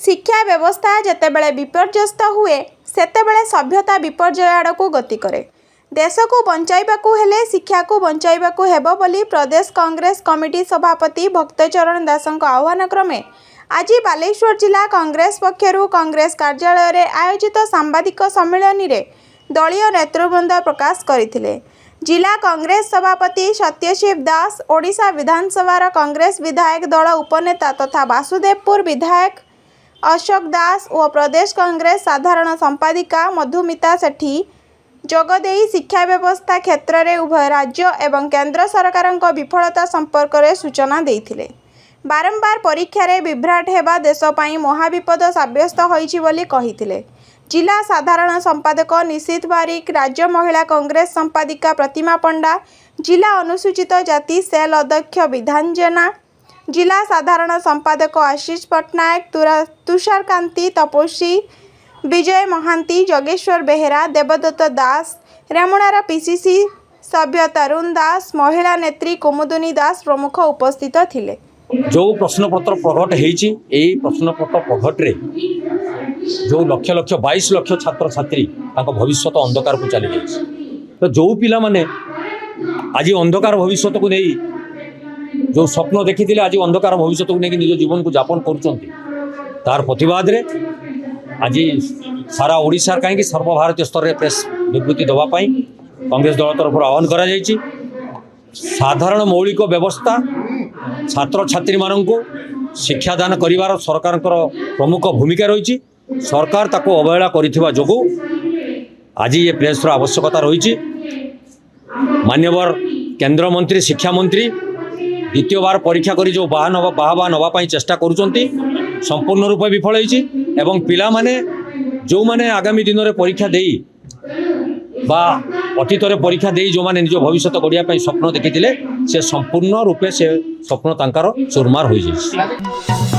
शिक्षा व्यवस्था जेतेबेले विपर्यस्त हुए सेतेबेले सभ्यता विपर्यय आड़कू गति करे। देश को बंचाइबाकू हेले शिक्षा को बंचाइबाकू हेबो बोली प्रदेश कांग्रेस कमिटी सभापति भक्तचरण दासଙ୍କ आह्वान क्रमे आज बालेश्वर जिला कांग्रेस पक्षरु कांग्रेस कार्यालय रे आयोजित सांबादिक सम्मेलन रे दलीय नेतृवृंद प्रकाश करथिले। जिला कांग्रेस सभापति सत्यशिव दास, ओडिशा विधानसभा कांग्रेस विधायक दल उपनेता तथा वासुदेवपुर विधायक अशोक दास और प्रदेश कांग्रेस साधारण संपादिका मधुमिता सेठी जोगदेई शिक्षा व्यवस्था क्षेत्र में उभय राज्य एवं केंद्र सरकार विफलता संपर्क में सूचना देथिले। बारंबार परीक्षा रे विभ्राट हेबा देश पई महाविपद साब्यस्त होईछि बोली कहिथिले। जिला साधारण संपादक निशित बारिक, राज्य महिला कांग्रेस संपादिका प्रतिमा पंडा, जिला अनुसूचित जाति सेल अध्यक्ष विधान जेना, जिला साधारण संपादक आशीष पट्टनायक, तुषारकांति तपस्वी, विजय महांती, जोगेश्वर बेहेरा, देवदत्त दास, रेमुणार पीसीसी सभ्य तरुण दास, महिला नेत्री कुमुदुनी दास प्रमुख उपस्थित थिले। जो प्रश्नपत्र प्रकट होईछि एई प्रश्नपत्र प्रकट रे जो लक्ष लक्ष 22 लक्ष छात्र छात्री भविष्य अंधकार को चली जाइए। तो जो पिला माने आज अंधकार भविष्य को नहीं जो स्वप्न देखी आज अंधकार भविष्य को नहीं निज जीवन को यापन कर प्रतिवाद रे आज सारा ओडिशा कहीं सर्वभारतीय स्तर में प्रेस विवृत्ति देवाई कांग्रेस दल तरफ आह्वान करा जाइछि। साधारण मौलिक व्यवस्था छात्र छात्री मानू शिक्षादान करिवार सरकार प्रमुख भूमिका रही। सरकार ताको अवहेला करिथिबा जोगु आज ये प्रेसर आवश्यकता रही। मान्यवर केंद्र मंत्री शिक्षा मंत्री द्वितीय बार परीक्षा करी जो बाहा नवाई चेष्टा करुचंती संपूर्ण रूप विफल होईछि एवं पिला माने जो माने आगामी दिन में परीक्षा देई बा अतीत परीक्षा देई जो माने निज भविष्य गढ़िया स्वप्न देखी से संपूर्ण रूपे से स्वप्न तांकार चूरमार हो जाइछि।